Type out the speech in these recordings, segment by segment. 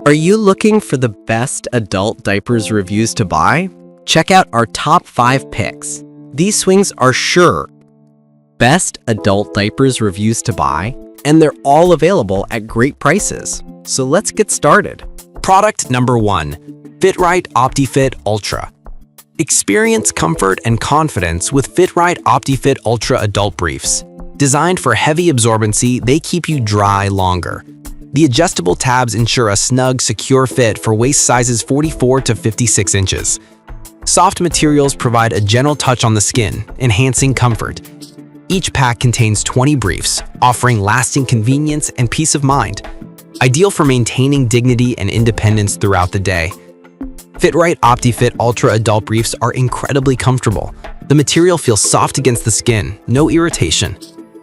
Are you looking for the best adult diapers reviews to buy? Check out our top 5 picks. These swings are sure best adult diapers reviews to buy, and they're all available at great prices. So let's get started. Product number 1, FitRite OptiFit Ultra. Experience comfort and confidence with FitRite OptiFit Ultra Adult Briefs. Designed for heavy absorbency, they keep you dry longer. The adjustable tabs ensure a snug, secure fit for waist sizes 44 to 56 inches. Soft materials provide a gentle touch on the skin, enhancing comfort. Each pack contains 20 briefs, offering lasting convenience and peace of mind. Ideal for maintaining dignity and independence throughout the day. FitRite OptiFit Ultra Adult Briefs are incredibly comfortable. The material feels soft against the skin, no irritation.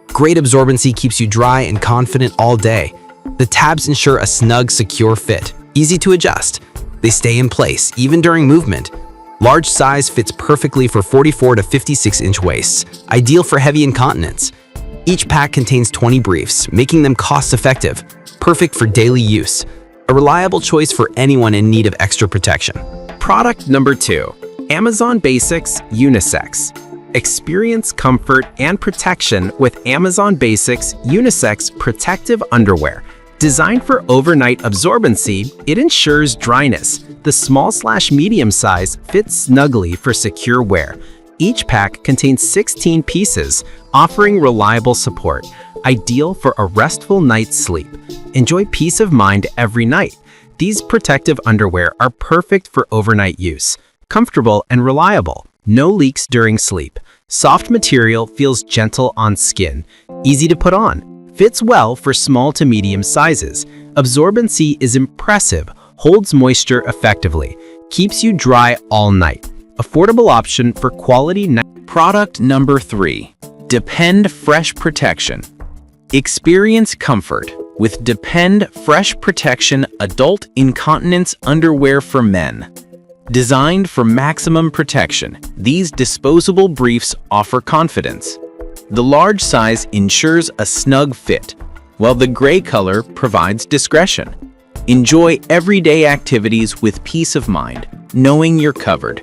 Great absorbency keeps you dry and confident all day. The tabs ensure a snug, secure fit, easy to adjust. They stay in place, even during movement. Large size fits perfectly for 44 to 56 inch waists, ideal for heavy incontinence. Each pack contains 20 briefs, making them cost-effective, perfect for daily use. A reliable choice for anyone in need of extra protection. Product number 2, Amazon Basics Unisex. Experience comfort and protection with Amazon Basics Unisex Protective Underwear. Designed for overnight absorbency, it ensures dryness. The small/medium size fits snugly for secure wear. Each pack contains 16 pieces, offering reliable support, ideal for a restful night's sleep. Enjoy peace of mind every night. These protective underwear are perfect for overnight use. Comfortable and reliable, no leaks during sleep. Soft material feels gentle on skin, easy to put on. Fits well for small to medium sizes. Absorbency is impressive, holds moisture effectively, keeps you dry all night. Affordable option for quality night. Product number 3, Depend Fresh Protection. Experience comfort with Depend Fresh Protection Adult Incontinence Underwear for Men. Designed for maximum protection, these disposable briefs offer confidence. The large size ensures a snug fit, while the gray color provides discretion. Enjoy everyday activities with peace of mind, knowing you're covered.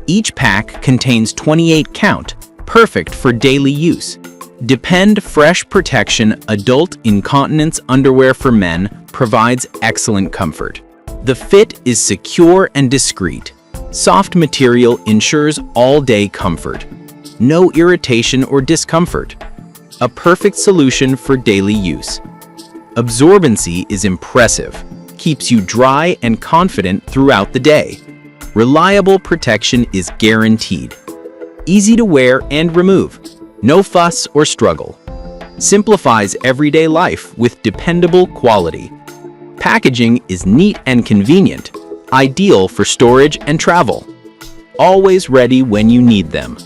Each pack contains 28 count, perfect for daily use. Depend Fresh Protection Adult Incontinence Underwear for Men provides excellent comfort. The fit is secure and discreet. Soft material ensures all-day comfort. No irritation or discomfort. A perfect solution for daily use. Absorbency is impressive. Keeps you dry and confident throughout the day. Reliable protection is guaranteed. Easy to wear and remove. No fuss or struggle. Simplifies everyday life with dependable quality. Packaging is neat and convenient. Ideal for storage and travel. Always ready when you need them.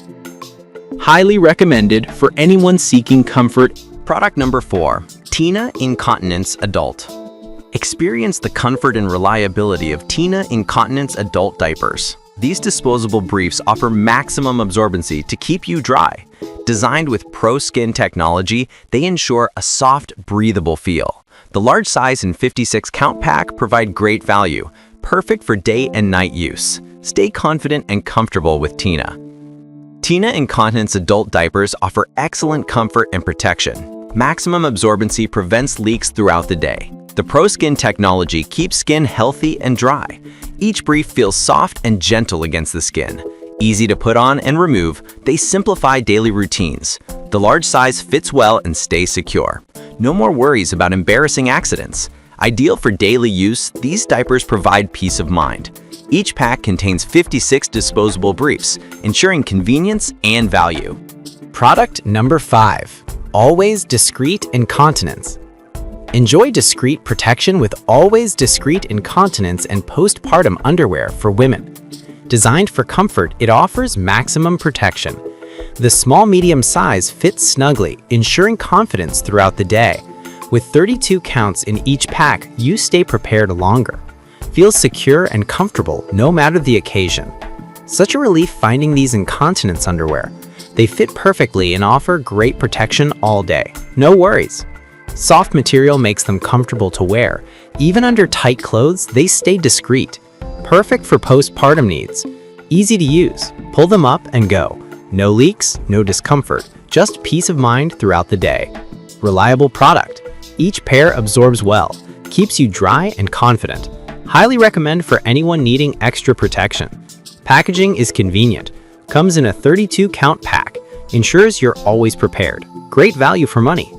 Highly recommended for anyone seeking comfort. Product number 4, Tina Incontinence Adult. Experience the comfort and reliability of Tina Incontinence Adult Diapers. These disposable briefs offer maximum absorbency to keep you dry. Designed with Pro Skin technology, they ensure a soft, breathable feel. The large size and 56 count pack provide great value, perfect for day and night use. Stay confident and comfortable with Tina. Tina Incontinence Adult Diapers offer excellent comfort and protection. Maximum absorbency prevents leaks throughout the day. The Pro Skin technology keeps skin healthy and dry. Each brief feels soft and gentle against the skin. Easy to put on and remove, they simplify daily routines. The large size fits well and stays secure. No more worries about embarrassing accidents. Ideal for daily use, these diapers provide peace of mind. Each pack contains 56 disposable briefs, ensuring convenience and value. Product number 5, Always Discreet Incontinence. Enjoy discreet protection with Always Discreet Incontinence and postpartum underwear for women. Designed for comfort, it offers maximum protection. The small-medium size fits snugly, ensuring confidence throughout the day. With 32 counts in each pack, you stay prepared longer. Feels secure and comfortable no matter the occasion. Such a relief finding these incontinence underwear. They fit perfectly and offer great protection all day. No worries. Soft material makes them comfortable to wear. Even under tight clothes, they stay discreet. Perfect for postpartum needs. Easy to use. Pull them up and go. No leaks, no discomfort, just peace of mind throughout the day. Reliable product. Each pair absorbs well, keeps you dry and confident. Highly recommend for anyone needing extra protection. Packaging is convenient. Comes in a 32-count pack. Ensures you're always prepared. Great value for money.